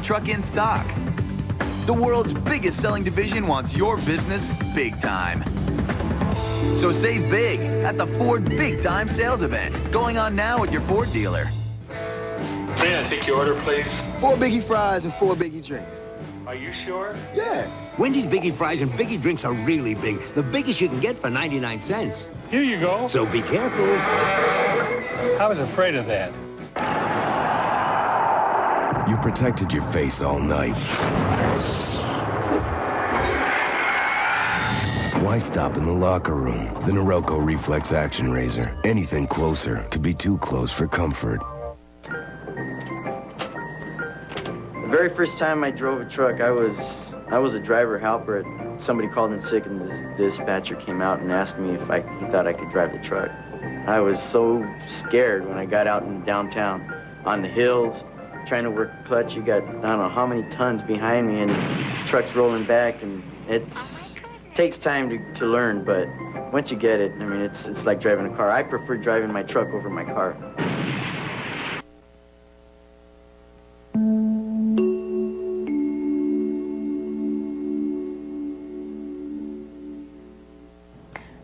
truck in stock. The world's biggest selling division wants your business big time. So save big at the Ford Big Time Sales Event, going on now at your Ford dealer. May I take your order, please? 4 Biggie Fries and 4 Biggie Drinks. Are you sure? Yeah. Wendy's Biggie Fries and Biggie Drinks are really big. The biggest you can get for 99 cents. Here you go. So be careful. I was afraid of that. You protected your face all night. Why stop in the locker room? The Norelco Reflex Action Razor. Anything closer could be too close for comfort. The very first time I drove a truck, I was a driver helper. Somebody called in sick, and the dispatcher came out and asked me if he thought I could drive the truck. I was so scared when I got out in downtown on the hills, trying to work the clutch. You got, I don't know how many tons behind me, and trucks rolling back, and it takes time to learn, but once you get it, I mean, it's like driving a car. I prefer driving my truck over my car.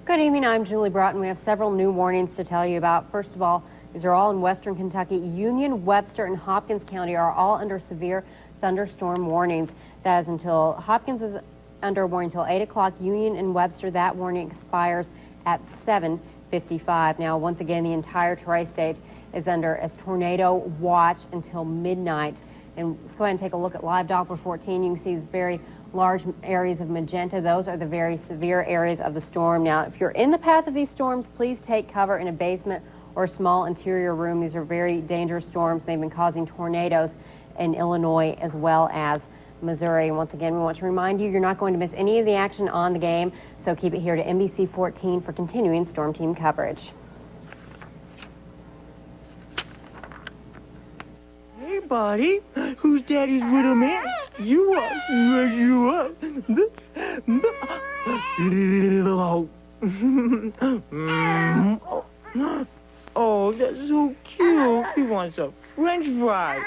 Good evening, I'm Julie Broughton. We have several new warnings to tell you about. First of all, these are all in western Kentucky. Union, Webster, and Hopkins County are all under severe thunderstorm warnings. That is until Hopkins is under warning until 8 o'clock. Union and Webster, that warning expires at 7:55. Now, once again, the entire tri-state is under a tornado watch until midnight. And let's go ahead and take a look at live Doppler 14. You can see these very large areas of magenta. Those are the very severe areas of the storm. Now, if you're in the path of these storms, please take cover in a basement or a small interior room. These are very dangerous storms. They've been causing tornadoes in Illinois as well as Missouri. And once again, we want to remind you, you're not going to miss any of the action on the game, so keep it here to NBC 14 for continuing storm team coverage. Hey, buddy, who's Daddy's little man? You are. Yes, you are. Oh, that's so cute. He wants a French fry.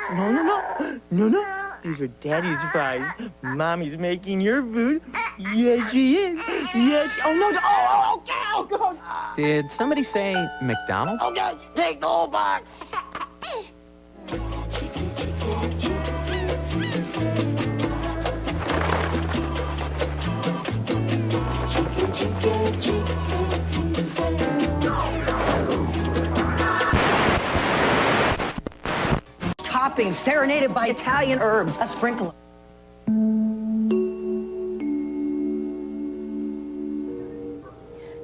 No. These are Daddy's fries. Mommy's making your food. Yes, she is. Yes. Oh, no. Oh, okay. Oh, God. Did somebody say McDonald's? Okay, take the whole box. Toppings serenaded by Italian herbs, a sprinkle.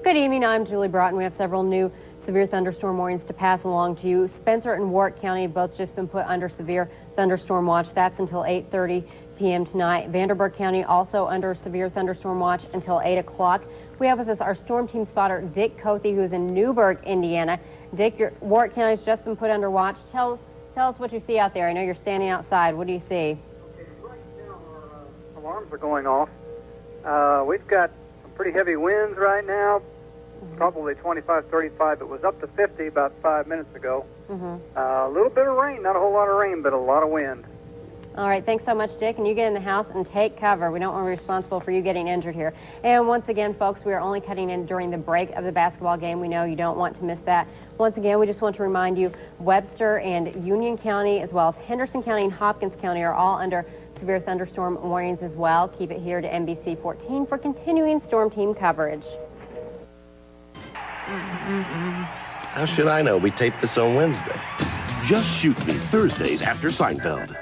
Good evening, I'm Julie Broughton. We have several new severe thunderstorm warnings to pass along to you. Spencer and Warwick County have both just been put under severe thunderstorm watch. That's until 8:30 p.m. tonight. Vanderburgh County also under severe thunderstorm watch until 8 o'clock. We have with us our storm team spotter, Dick Cothe, who's in Newburgh, Indiana. Dick, Warwick County has just been put under watch. Tell us what you see out there. I know you're standing outside. What do you see? Okay, right now our alarms are going off. We've got some pretty heavy winds right now. Probably 25, 35. It was up to 50 about 5 minutes ago. A little bit of rain, not a whole lot of rain, but a lot of wind. All right, thanks so much, Dick. And you get in the house and take cover. We don't want to be responsible for you getting injured here. And once again, folks, we are only cutting in during the break of the basketball game. We know you don't want to miss that. Once again, we just want to remind you, Webster and Union County, as well as Henderson County and Hopkins County, are all under severe thunderstorm warnings as well. Keep it here to NBC 14 for continuing storm team coverage. How should I know? We taped this on Wednesday. Just Shoot Me, Thursdays after Seinfeld.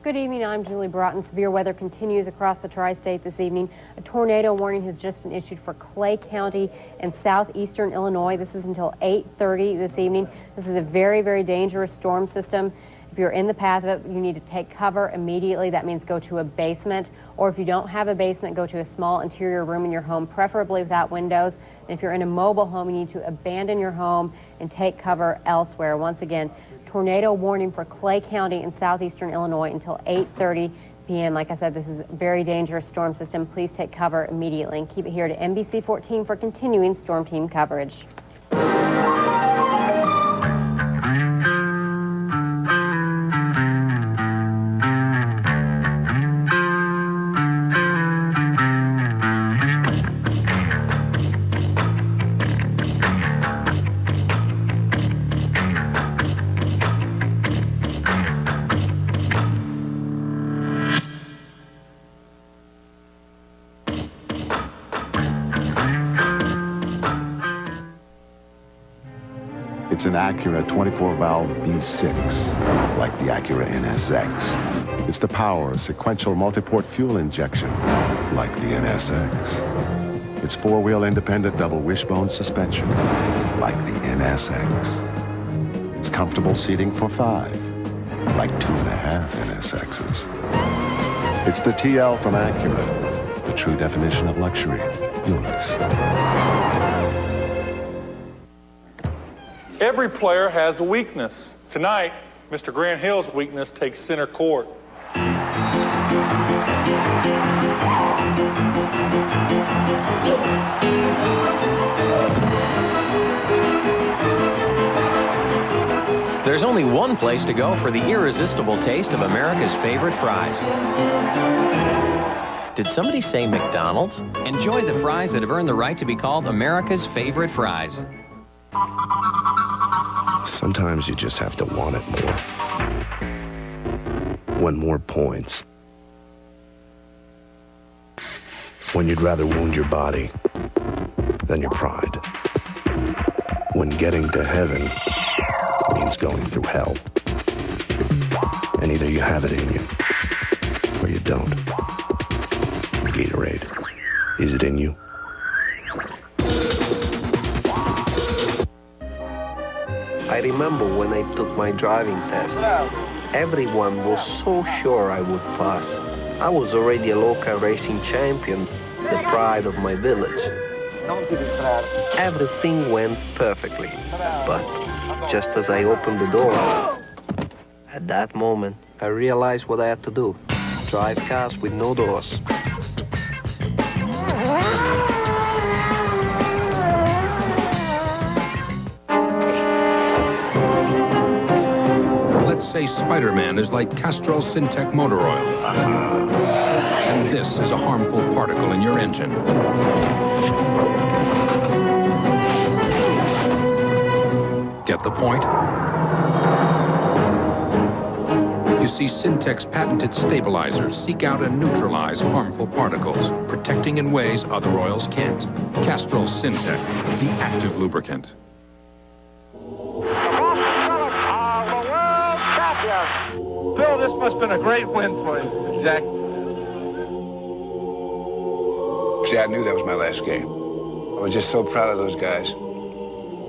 Good evening, I'm Julie Broughton. Severe weather continues across the tri-state this evening. A tornado warning has just been issued for Clay County and southeastern Illinois. This is until 8:30 this evening. This is a very, very dangerous storm system. If you're in the path of it, you need to take cover immediately. That means go to a basement, or if you don't have a basement, go to a small interior room in your home, preferably without windows. And if you're in a mobile home, you need to abandon your home and take cover elsewhere. Once again, tornado warning for Clay County in southeastern Illinois until 8:30 p.m. Like I said, this is a very dangerous storm system. Please take cover immediately and keep it here to NBC 14 for continuing storm team coverage. It's an Acura 24-valve V6, like the Acura NSX. It's the power of sequential multi-port fuel injection, like the NSX. It's four-wheel independent double wishbone suspension, like the NSX. It's comfortable seating for 5, like 2.5 NSXs. It's the TL from Acura, the true definition of luxury. You'll notice. Every player has a weakness. Tonight, Mr. Grant Hill's weakness takes center court. There's only one place to go for the irresistible taste of America's favorite fries. Did somebody say McDonald's? Enjoy the fries that have earned the right to be called America's favorite fries. Sometimes you just have to want it more. When more points. When you'd rather wound your body than your pride. When getting to heaven means going through hell. And either you have it in you or you don't. Gatorade. Is it in you? I remember when I took my driving test. Everyone was so sure I would pass. I was already a local racing champion, the pride of my village. Everything went perfectly, but just as I opened the door, at that moment, I realized what I had to do. Drive cars with no doors. Let's say Spider-Man is like Castrol Syntec motor oil. And this is a harmful particle in your engine. Get the point? You see, Syntec's patented stabilizers seek out and neutralize harmful particles, protecting in ways other oils can't. Castrol Syntec, the active lubricant. Bill, this must have been a great win for you. Jack. See, I knew that was my last game. I was just so proud of those guys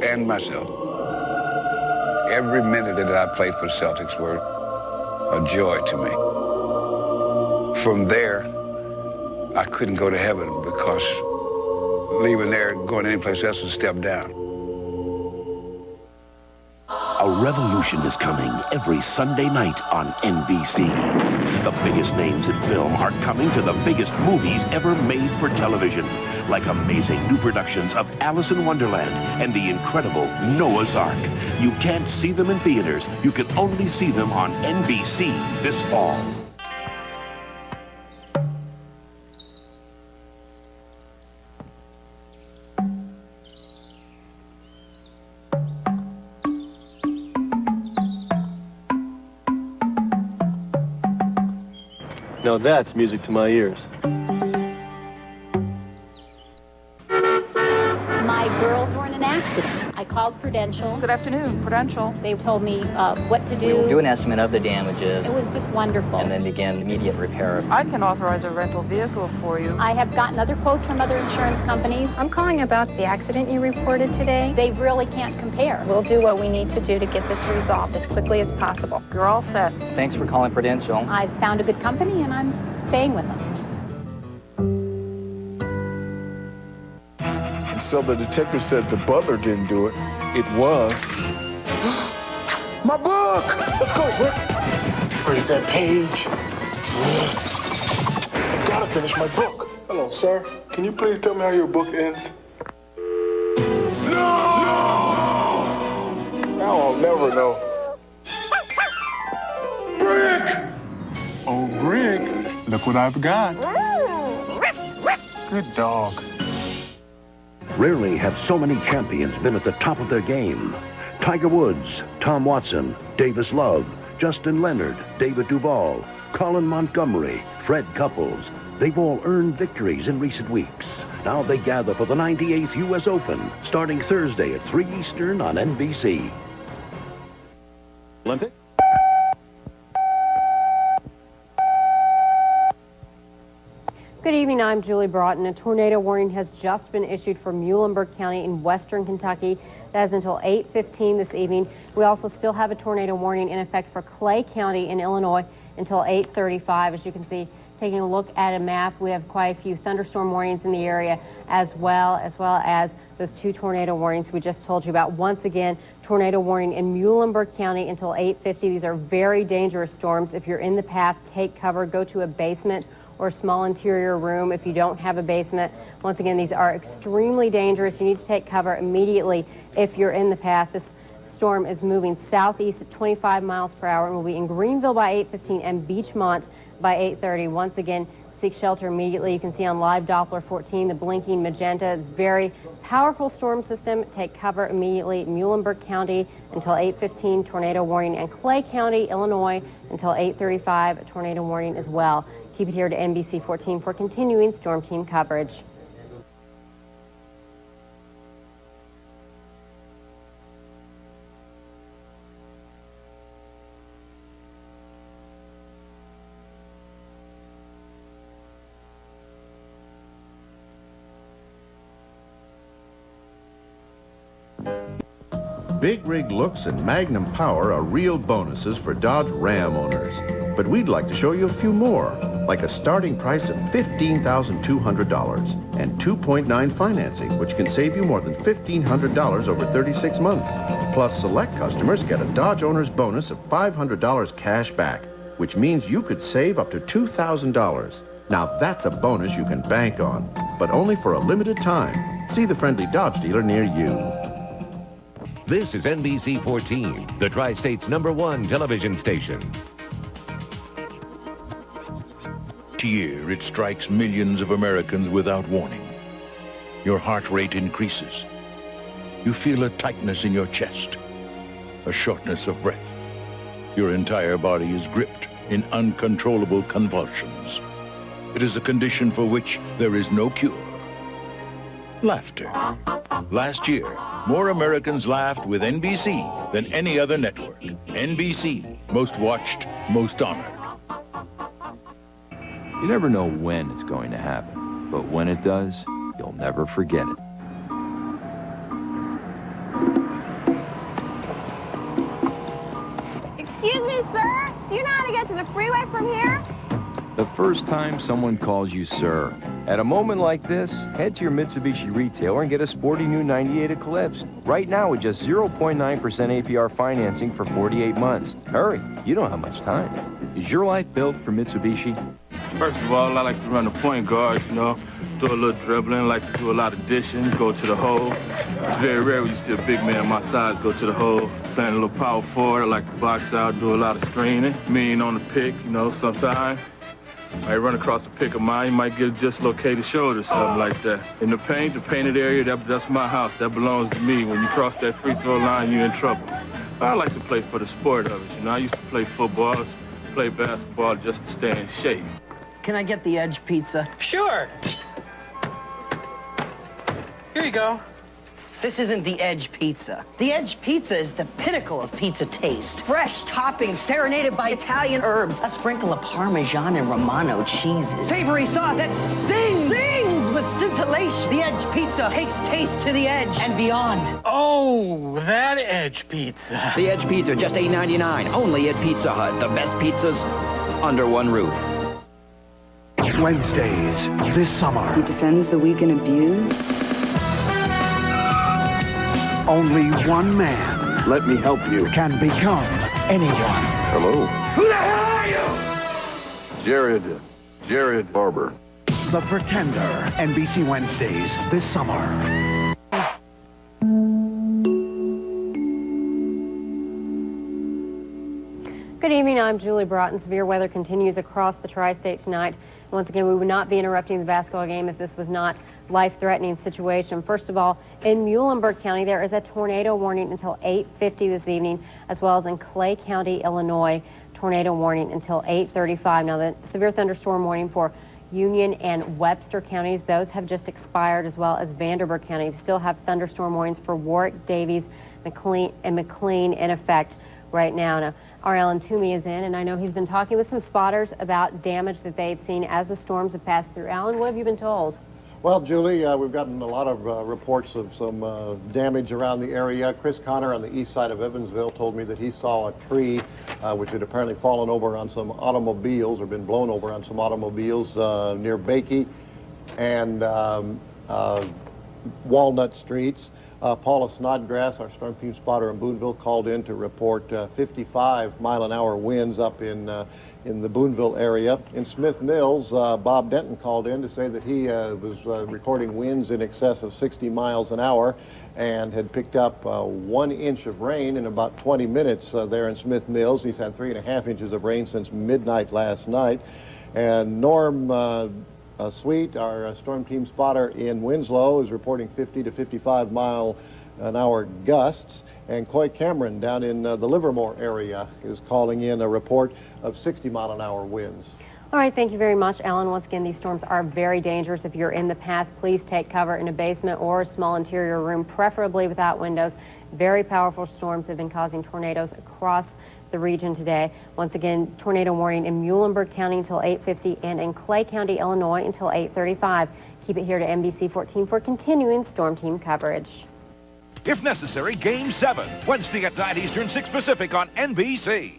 and myself. Every minute that I played for the Celtics were a joy to me. From there, I couldn't go to heaven because leaving there, going anyplace else was a step down. A revolution is coming every Sunday night on NBC. The biggest names in film are coming to the biggest movies ever made for television, like amazing new productions of Alice in Wonderland and the incredible Noah's Ark. You can't see them in theaters. You can only see them on NBC this fall. Now that's music to my ears. My girls were in an accident. I called Prudential. Good afternoon, Prudential. They told me what to do. We will do an estimate of the damages. It was just wonderful. And then begin immediate repair. I can authorize a rental vehicle for you. I have gotten other quotes from other insurance companies. I'm calling about the accident you reported today. They really can't compare. We'll do what we need to do to get this resolved as quickly as possible. You're all set. Thanks for calling Prudential. I've found a good company and I'm staying with them. And so the detective said the butler didn't do it. It was... My book! Let's go, Rick. Where's that page? I've got to finish my book. Hello, sir. Can you please tell me how your book ends? No! Now I'll never know. Brick! Oh, Brick, look what I've got. Good dog. Rarely have so many champions been at the top of their game. Tiger Woods, Tom Watson, Davis Love, Justin Leonard, David Duval, Colin Montgomery, Fred Couples. They've all earned victories in recent weeks. Now they gather for the 98th U.S. Open, starting Thursday at 3 Eastern on NBC. Olympic. Good evening, I'm Julie Broughton. A tornado warning has just been issued for Muhlenberg County in western Kentucky. That is until 8:15 this evening. We also still have a tornado warning in effect for Clay County in Illinois until 8:35. As you can see, taking a look at a map, we have quite a few thunderstorm warnings in the area as well as those 2 tornado warnings we just told you about. Once again, tornado warning in Muhlenberg County until 8:50. These are very dangerous storms. If you're in the path, take cover, go to a basement or a small interior room if you don't have a basement. Once again, these are extremely dangerous. You need to take cover immediately if you're in the path. This storm is moving southeast at 25 miles per hour and will be in Greenville by 8:15 and Beechmont by 8:30. Once again, seek shelter immediately. You can see on live Doppler 14 the blinking magenta. Very powerful storm system. Take cover immediately. Muhlenberg County until 8:15, tornado warning, and Clay County, Illinois until 8:35, a tornado warning as well. Keep it here to NBC 14 for continuing storm team coverage. Big Rig looks and Magnum Power are real bonuses for Dodge Ram owners. But we'd like to show you a few more, like a starting price of $15,200 and 2.9 financing, which can save you more than $1,500 over 36 months. Plus, select customers get a Dodge owner's bonus of $500 cash back, which means you could save up to $2,000. Now that's a bonus you can bank on, but only for a limited time. See the friendly Dodge dealer near you. This is NBC 14, the Tri-State's #1 television station. Each year, it strikes millions of Americans without warning. Your heart rate increases. You feel a tightness in your chest, a shortness of breath. Your entire body is gripped in uncontrollable convulsions. It is a condition for which there is no cure. Laughter. Last year, more Americans laughed with NBC than any other network. NBC, most watched, most honored. You never know when it's going to happen, but when it does, you'll never forget it. Excuse me, sir. Do you know how to get to the freeway from here? The first time someone calls you sir. At a moment like this, head to your Mitsubishi retailer and get a sporty new 98 Eclipse. Right now with just 0.9% APR financing for 48 months. Hurry, you don't have much time. Is your life built for Mitsubishi? First of all, I like to run the point guard, you know, do a little dribbling, like to do a lot of dishing, go to the hole. It's very rare when you see a big man my size go to the hole. Playing a little power forward, I like to box out, do a lot of screening. Mean on the pick, you know, sometimes. I run across a pick of mine, you might get a dislocated shoulder, something like that. In the paint, the painted area, that's my house. That belongs to me. When you cross that free throw line, you're in trouble. I like to play for the sport of it, you know. I used to play football, play basketball just to stay in shape. Can I get the Edge pizza? Sure. Here you go. This isn't the Edge pizza. The Edge pizza is the pinnacle of pizza taste. Fresh toppings serenaded by Italian herbs. A sprinkle of Parmesan and Romano cheeses. Savory sauce that sings with scintillation. The Edge pizza takes taste to the edge and beyond. Oh, that Edge pizza. The Edge pizza, just $8.99. Only at Pizza Hut. The best pizzas under one roof. Wednesdays this summer. Who defends the weak and abused? Only one man. Let me help you. Can become anyone. Hello. Who the hell are you? Jared Barber. The Pretender. NBC Wednesdays this summer. Good evening, I'm Julie Broughton. Severe weather continues across the tri-state tonight. Once again, we would not be interrupting the basketball game if this was not a life-threatening situation. First of all, in Muhlenberg County, there is a tornado warning until 8:50 this evening, as well as in Clay County, Illinois, tornado warning until 8:35. Now, the severe thunderstorm warning for Union and Webster counties. Those have just expired, as well as Vanderburgh County. We still have thunderstorm warnings for Warwick, Davies, McLean in effect right now. Now, our Alan Toomey is in, and I know he's been talking with some spotters about damage that they've seen as the storms have passed through. Alan, what have you been told? Well, Julie, we've gotten a lot of reports of some damage around the area. Chris Connor on the east side of Evansville told me that he saw a tree which had apparently fallen over on some automobiles or been blown over on some automobiles near Bakey and Walnut Streets. Paula Snodgrass, our storm team spotter in Boonville, called in to report 55-mile-an-hour winds up in the Boonville area. In Smith Mills, Bob Denton called in to say that he was recording winds in excess of 60 miles an hour and had picked up 1 inch of rain in about 20 minutes there in Smith Mills. He's had 3.5 inches of rain since midnight last night. And Norm Sweet, our storm team spotter in Winslow, is reporting 50 to 55-mile-an-hour gusts. And Coy Cameron down in the Livermore area is calling in a report of 60-mile-an-hour winds. All right, thank you very much, Alan. Once again, these storms are very dangerous. If you're in the path, please take cover in a basement or a small interior room, preferably without windows. Very powerful storms have been causing tornadoes across the region today. Once again, tornado warning in Muhlenberg County until 8:50 and in Clay County, Illinois until 8:35. Keep it here to NBC 14 for continuing storm team coverage. If necessary, Game 7, Wednesday at 9 Eastern, 6 Pacific on NBC.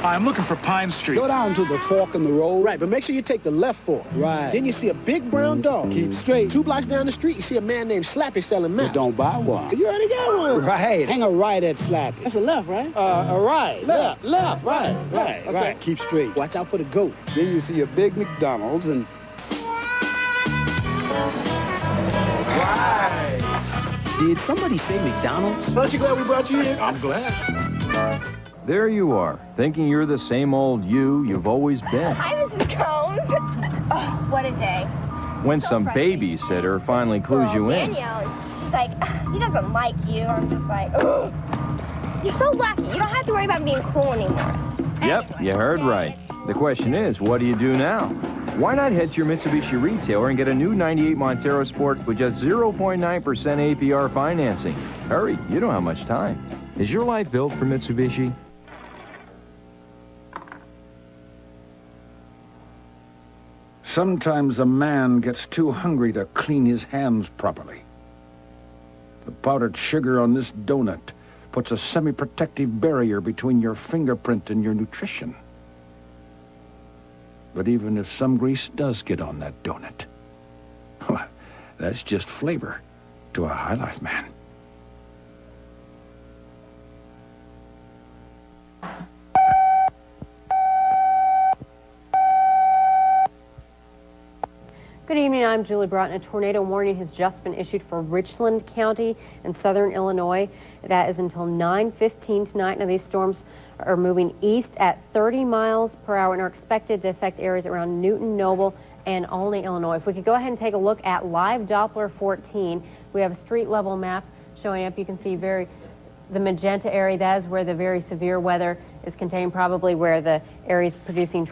I'm looking for Pine Street. Go down to the fork in the road. Right, but make sure you take the left fork. Right. Then you see a big brown dog. Keep straight. 2 blocks down the street, you see a man named Slappy selling maps. Well, don't buy one. So you already got one. Right. Hang a right at Slappy. That's a left, right? A right. Left. Right. Okay. Right. Keep straight. Watch out for the goat. Then you see a big McDonald's and... Right. Did somebody say McDonald's? Aren't you glad we brought you here? I'm glad. There you are, thinking you're the same old you've always been. Hi, Mrs. Combs. Oh, what a day. When some babysitter finally clues you in. Danielle, she's like, he doesn't like you. I'm just like, oh. You're so lucky. You don't have to worry about being cool anymore. Yep, you heard right. The question is, what do you do now? Why not head to your Mitsubishi retailer and get a new 98 Montero Sport with just 0.9% APR financing? Hurry, you don't have much time. Is your life built for Mitsubishi? Sometimes a man gets too hungry to clean his hands properly. The powdered sugar on this donut puts a semi-protective barrier between your fingerprint and your nutrition. But even if some grease does get on that donut, well, that's just flavor to a High Life man. Good evening, I'm Julie Broughton. A tornado warning has just been issued for Richland County in southern Illinois. That is until 9:15 tonight. Now, these storms are moving east at 30 miles per hour and are expected to affect areas around Newton, Noble, and Olney, Illinois. If we could go ahead and take a look at live Doppler 14, we have a street level map showing up. You can see the magenta area. That is where the very severe weather is contained, probably where the area is producing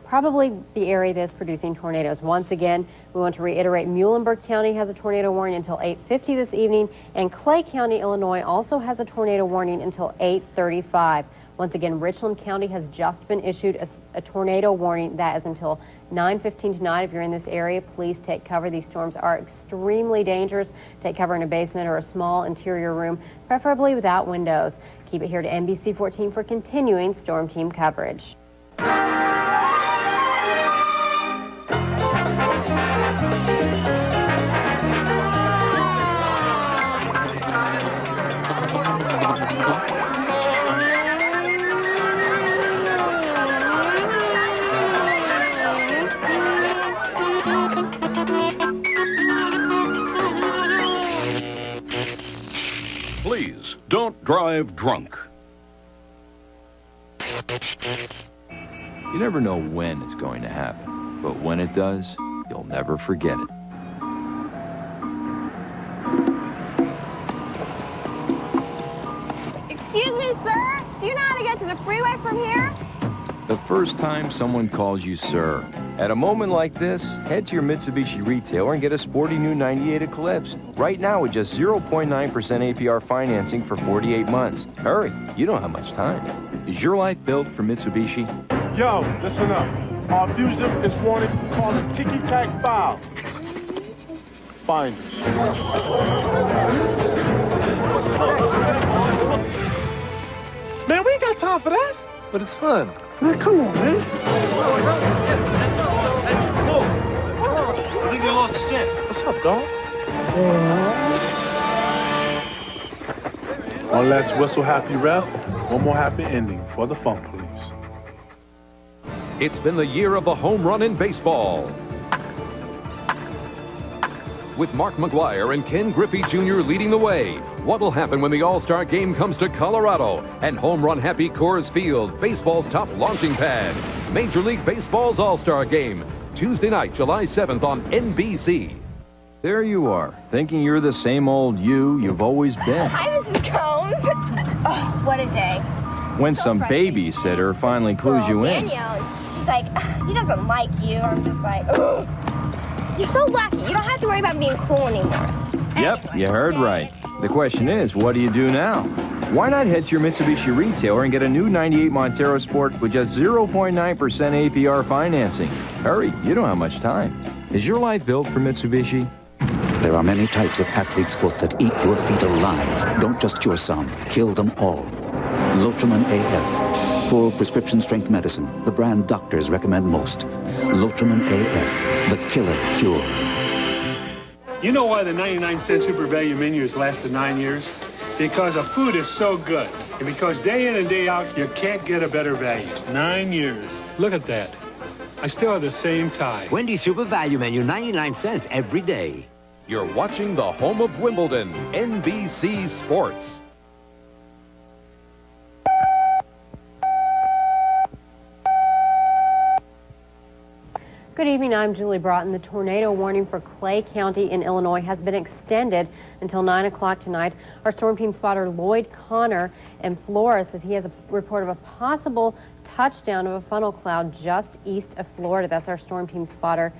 probably the area that's producing tornadoes. Once again, we want to reiterate, Muhlenberg County has a tornado warning until 8:50 this evening, and Clay County, Illinois also has a tornado warning until 8:35. Once again, Richland County has just been issued a tornado warning that is until 9:15 tonight. If you're in this area, please take cover. These storms are extremely dangerous. Take cover in a basement or a small interior room, preferably without windows. Keep it here to NBC 14 for continuing storm team coverage. Please, don't drive drunk. You never know when it's going to happen, but when it does, you'll never forget it. Excuse me, sir. Do you know how to get to the freeway from here? The first time someone calls you sir. At a moment like this, head to your Mitsubishi retailer and get a sporty new 98 Eclipse. Right now with just 0.9% APR financing for 48 months. Hurry, you don't have much time. Is your life built for Mitsubishi? Yo, listen up. Our fugitive is wanted, called a Tiki-Tac Foul. Finders. Man, we ain't got time for that. But it's fun. Man, come on, man. I think they lost the scent. What's up, dog? One last whistle, happy ref. One more happy ending for the Funk Police. It's been the year of the home run in baseball. With Mark McGwire and Ken Griffey Jr. leading the way. What'll happen when the All-Star game comes to Colorado and home run happy Coors Field, baseball's top launching pad? Major League Baseball's All-Star game, Tuesday night, July 7th on NBC. There you are, thinking you're the same old you've always been. Hi, Mrs. Combs. Oh, what a day. When some babysitter finally clues you in. Danielle, she's like, he doesn't like you. I'm just like, ugh. You're so lucky. You don't have to worry about being cool anymore. Yep, you heard right. The question is, what do you do now? Why not head to your Mitsubishi retailer and get a new 98 Montero Sport with just 0.9% APR financing? Hurry, you don't have much time. Is your life built for Mitsubishi? There are many types of athlete's foot that eat your feet alive. Don't just cure some, kill them all. Lotrimin AF. Full prescription strength medicine, the brand doctors recommend most. Lotrimin AF, the killer cure. You know why the 99-cent Super Value menu has lasted 9 years? Because the food is so good. And because day in and day out, you can't get a better value. 9 years. Look at that. I still have the same tie. Wendy's Super Value menu, 99 cents every day. You're watching the home of Wimbledon, NBC Sports. Good evening, I'm Julie Broughton. The tornado warning for Clay County in Illinois has been extended until 9 o'clock tonight. Our storm team spotter Lloyd Connor in Florida says he has a report of a possible touchdown of a funnel cloud just east of Florida. That's our storm team spotter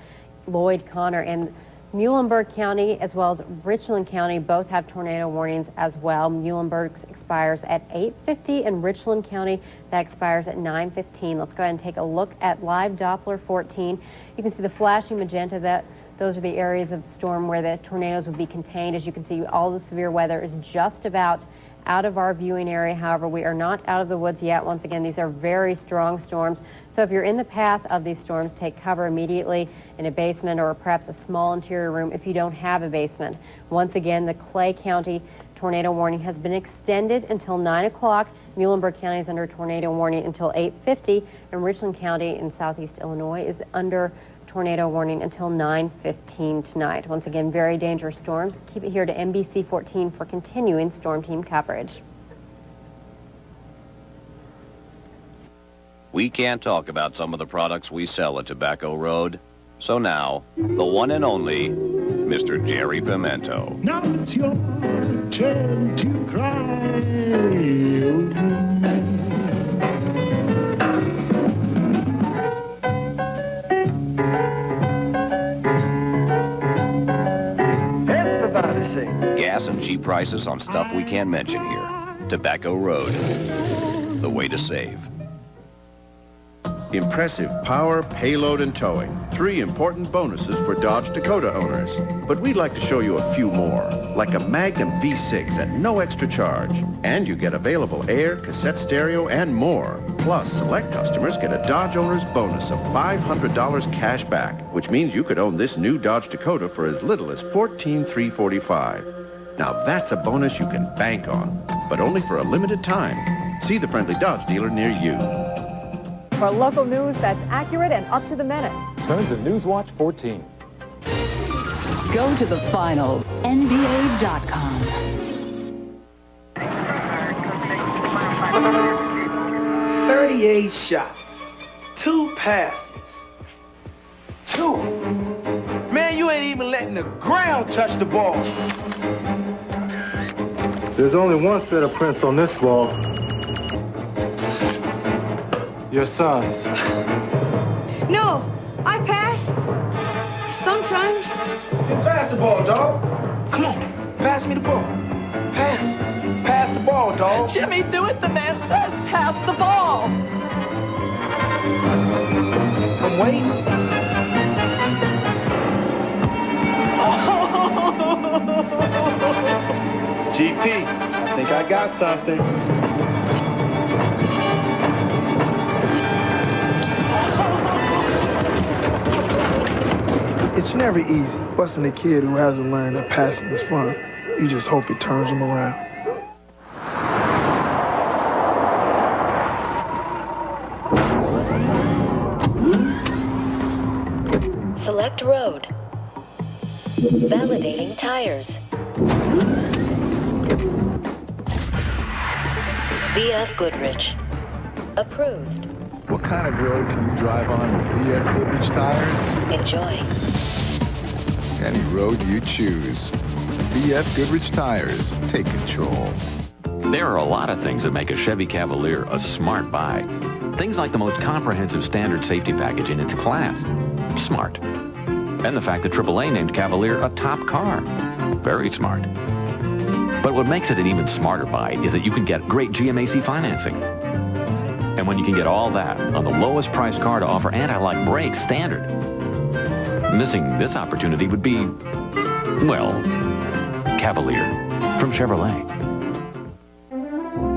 Lloyd Connor. And Muhlenberg County as well as Richland County both have tornado warnings as well. Muhlenberg's expires at 8:50 and Richland County that expires at 9:15. Let's go ahead and take a look at live Doppler 14. You can see the flashing magenta. Those are the areas of the storm where the tornadoes would be contained. As you can see, all the severe weather is just about out of our viewing area. However, we are not out of the woods yet. Once again, these are very strong storms. So if you're in the path of these storms, take cover immediately in a basement or perhaps a small interior room if you don't have a basement. Once again, the Clay County tornado warning has been extended until 9 o'clock. Muhlenberg County is under tornado warning until 8:50, and Richland County in southeast Illinois is under tornado warning until 9:15 tonight. Once again, very dangerous storms. Keep it here to NBC 14 for continuing storm team coverage. We can't talk about some of the products we sell at Tobacco Road. So now, the one and only Mr. Jerry Pimento. Now it's your turn to cry. Gas and cheap prices on stuff we can't mention here. Tobacco Road, the way to save. Impressive power, payload, and towing. 3 important bonuses for Dodge Dakota owners. But we'd like to show you a few more, like a Magnum V6 at no extra charge. And you get available air, cassette stereo, and more. Plus, select customers get a Dodge owner's bonus of $500 cash back, which means you could own this new Dodge Dakota for as little as $14,345. Now that's a bonus you can bank on, but only for a limited time. See the friendly Dodge dealer near you. For local news that's accurate and up to the minute. Turn to Newswatch 14. Go to the finals, NBA.com. 38 shots, 2 passes, 2. Man, you ain't even letting the ground touch the ball. There's only one set of prints on this wall. Your sons. No, I pass. Sometimes. Pass the ball, dog. Come on, pass me the ball. Pass the ball, dog. Jimmy, do it. The man says pass the ball. I'm waiting. GP, I think I got something. It's never easy busting a kid who hasn't learned that passing is fun. You just hope it turns him around. Select road. Validating tires. VF Goodrich. Approved. What kind of road can you drive on with VF Goodrich tires? Enjoy. Any road you choose. VF Goodrich tires. Take control. There are a lot of things that make a Chevy Cavalier a smart buy. Things like the most comprehensive standard safety package in its class. Smart. And the fact that AAA named Cavalier a top car. Very smart. But what makes it an even smarter buy is that you can get great GMAC financing. And when you can get all that on the lowest priced car to offer anti-lock brakes standard, missing this opportunity would be, well, Cavalier from Chevrolet.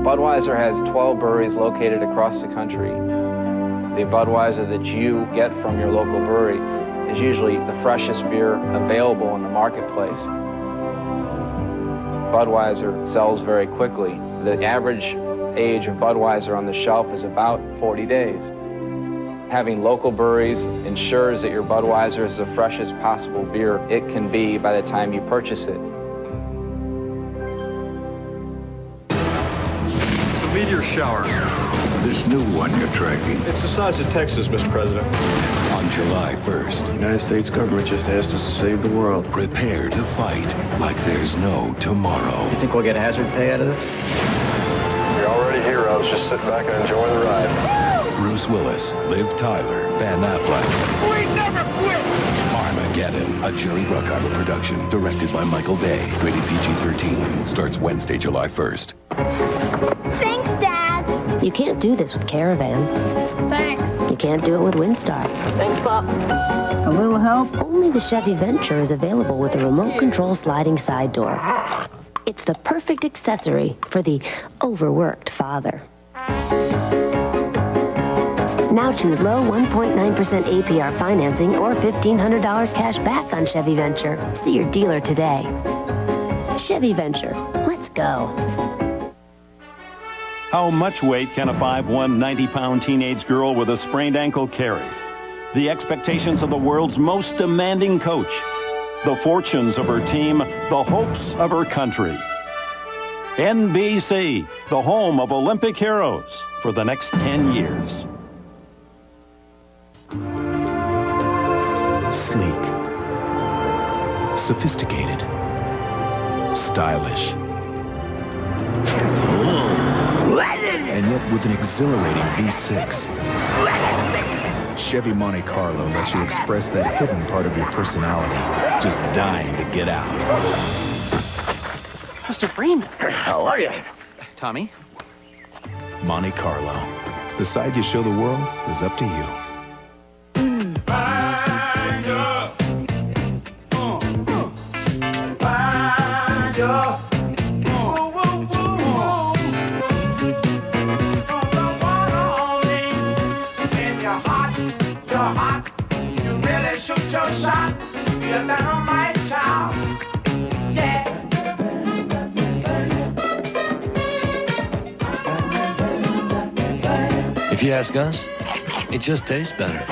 Budweiser has 12 breweries located across the country. The Budweiser that you get from your local brewery is usually the freshest beer available in the marketplace. Budweiser sells very quickly. The average age of Budweiser on the shelf is about 40 days. Having local breweries ensures that your Budweiser is the freshest possible beer it can be by the time you purchase it. It's a meteor shower. This new one you're tracking. It's the size of Texas, Mr. President. On July 1st, the United States government just asked us to save the world. Prepare to fight like there's no tomorrow. You think we'll get hazard pay out of this? You're already heroes. Just sit back and enjoy the ride. Bruce Willis, Liv Tyler, Ben Affleck. We never quit! Armageddon, a Jerry Bruckheimer production, directed by Michael Bay. Rated PG-13. Starts Wednesday, July 1st. Thanks, Dad. You can't do this with Caravan. Thanks. You can't do it with Windstar. Thanks, Pop. A little help? Only the Chevy Venture is available with a remote control sliding side door. It's the perfect accessory for the overworked father. Now choose low 1.9% APR financing or $1,500 cash back on Chevy Venture. See your dealer today. Chevy Venture. Let's go. How much weight can a 5'1", 90-pound teenage girl with a sprained ankle carry? The expectations of the world's most demanding coach. The fortunes of her team. The hopes of her country. NBC, the home of Olympic heroes for the next 10 years. Sleek, sophisticated, stylish, and yet with an exhilarating V6. Chevy Monte Carlo lets you express that hidden part of your personality, just dying to get out. Mr. Freeman. How are you? Tommy? Monte Carlo. The side you show the world is up to you. If you ask us, it just tastes better.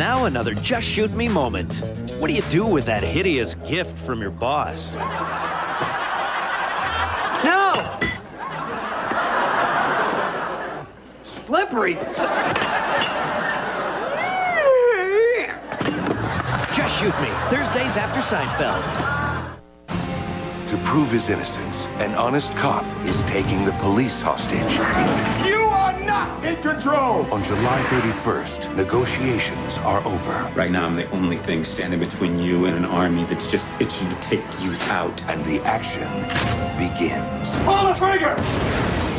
now another Just Shoot Me moment. What do you do with that hideous gift from your boss? No! Slippery. Just Shoot Me, Thursdays after Seinfeld. To prove his innocence, an honest cop is taking the police hostage. You are not in control! On July 31st, negotiations are over. Right now, I'm the only thing standing between you and an army that's just itching to take you out. And the action begins. Pull the trigger!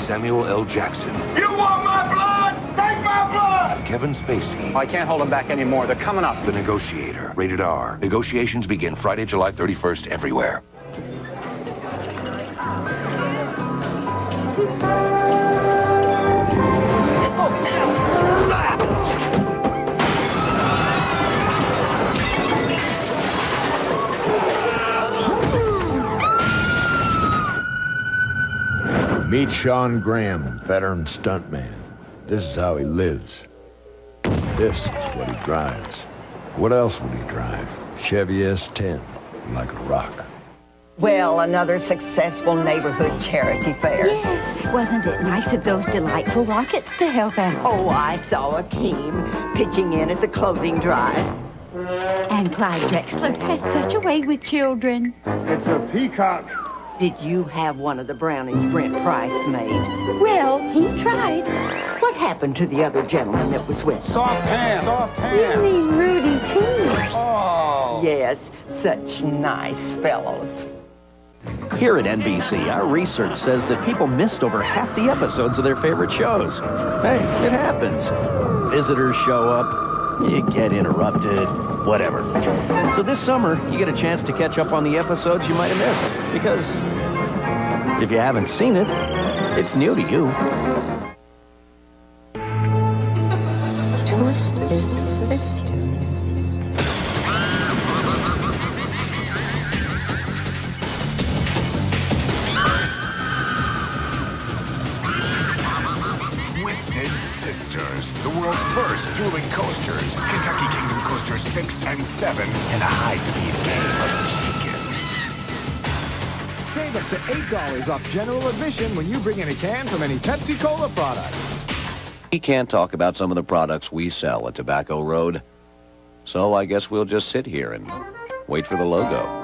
Samuel L. Jackson. You want my blood? Take my blood! And Kevin Spacey. I can't hold them back anymore. They're coming up. The Negotiator. Rated R. Negotiations begin Friday, July 31st everywhere. Meet Sean Graham, veteran stuntman. This is how he lives. This is what he drives. What else would he drive? Chevy S10, like a rock. Well, another successful neighborhood charity fair. Yes. Wasn't it nice of those delightful rockets to help out? Oh, I saw Akeem pitching in at the clothing drive. And Clyde Drexler has such a way with children. It's a peacock. Did you have one of the brownies Brent Price made? Well, he tried. What happened to the other gentleman that was with him? Soft hands. Soft hands. You mean Rudy T? Oh. Yes, such nice fellows. Here at NBC, our research says that people missed over half the episodes of their favorite shows. Hey, it happens. Visitors show up, you get interrupted, whatever. So this summer, you get a chance to catch up on the episodes you might have missed. Because if you haven't seen it, it's new to you. Twisted Sisters. The world's first dueling coasters, Kentucky Kingdom Coasters 6 and 7, and a high-speed game of Save chicken. up to $8 off general admission when you bring in a can from any Pepsi-Cola product. We can't talk about some of the products we sell at Tobacco Road, so I guess we'll just sit here and wait for the logo.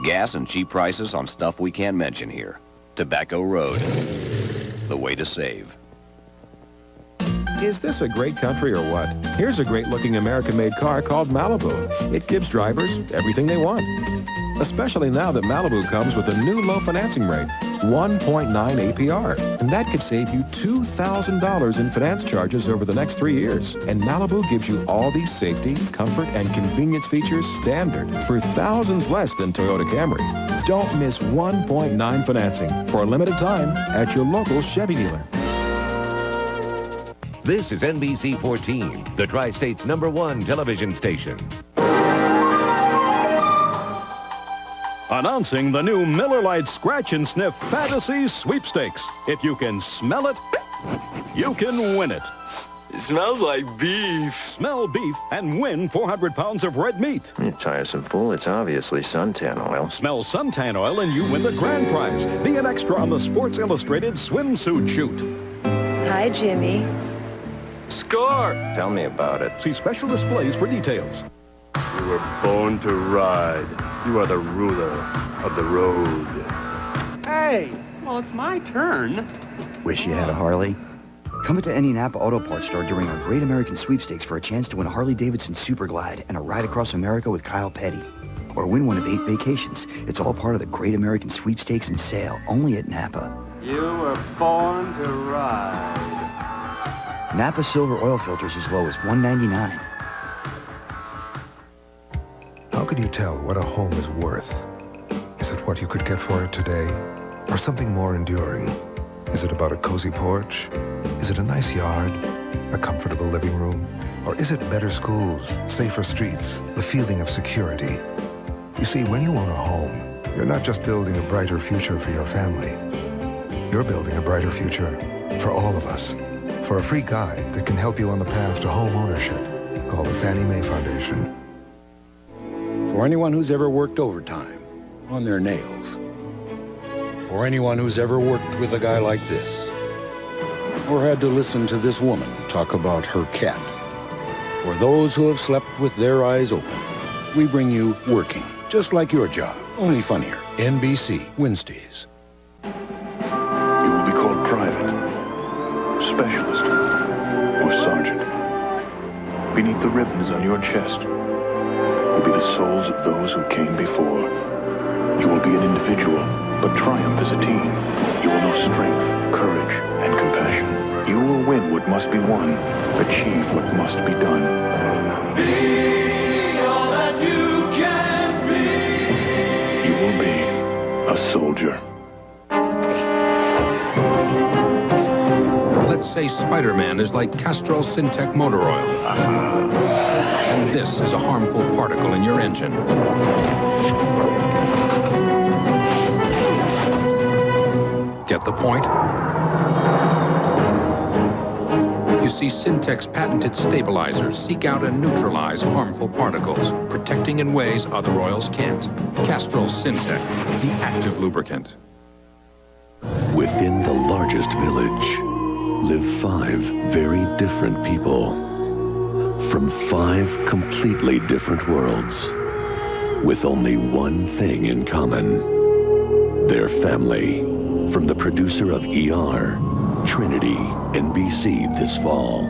Gas and cheap prices on stuff we can't mention here. Tobacco Road, the way to save. Is this a great country or what? Here's a great-looking American-made car called Malibu. It gives drivers everything they want. Especially now that Malibu comes with a new low financing rate, 1.9 APR. And that could save you $2,000 in finance charges over the next 3 years. And Malibu gives you all these safety, comfort, and convenience features standard for thousands less than Toyota Camry. Don't miss 1.9 financing for a limited time at your local Chevy dealer. This is NBC 14, the Tri-State's #1 television station. Announcing the new Miller Lite Scratch and Sniff Fantasy Sweepstakes. If you can smell it, you can win it. It smells like beef. Smell beef and win 400 pounds of red meat. You tiresome fool, it's obviously suntan oil. Smell suntan oil and you win the grand prize. Be an extra on the Sports Illustrated swimsuit shoot. Hi, Jimmy. Score! Tell me about it. See special displays for details. You were born to ride. You are the ruler of the road. Hey, well, it's my turn. Wish you had a Harley? Come to any Napa Auto Parts store during our Great American Sweepstakes for a chance to win a Harley-Davidson Super Glide and a ride across America with Kyle Petty. Or win one of 8 vacations. It's all part of the Great American Sweepstakes and sale, only at Napa. You were born to ride. Napa Silver oil filters as low as $1.99. How can you tell what a home is worth? Is it what you could get for it today? Or something more enduring? Is it about a cozy porch? Is it a nice yard? A comfortable living room? Or is it better schools, safer streets, the feeling of security? You see, when you own a home, you're not just building a brighter future for your family. You're building a brighter future for all of us. For a free guide that can help you on the path to home ownership, call the Fannie Mae Foundation. For anyone who's ever worked overtime on their nails. For anyone who's ever worked with a guy like this. Or had to listen to this woman talk about her cat. For those who have slept with their eyes open, we bring you Working, just like your job, only funnier. NBC, Wednesdays. You will be called private, specialist, or sergeant. Beneath the ribbons on your chest will be the souls of those who came before. You will be an individual, but triumph as a team. You will know strength, courage, and compassion. You will win what must be won, achieve what must be done. Be all that you can be. You will be a soldier. Let's say Spider-Man is like Castrol Syntec motor oil. And this is a harmful particle in your engine. Get the point? You see, Syntec's patented stabilizers seek out and neutralize harmful particles, protecting in ways other oils can't. Castrol Syntec, the active lubricant. Within the largest village live 5 very different people from 5 completely different worlds with only one thing in common: their family. From the producer of ER, Trinity, NBC this fall.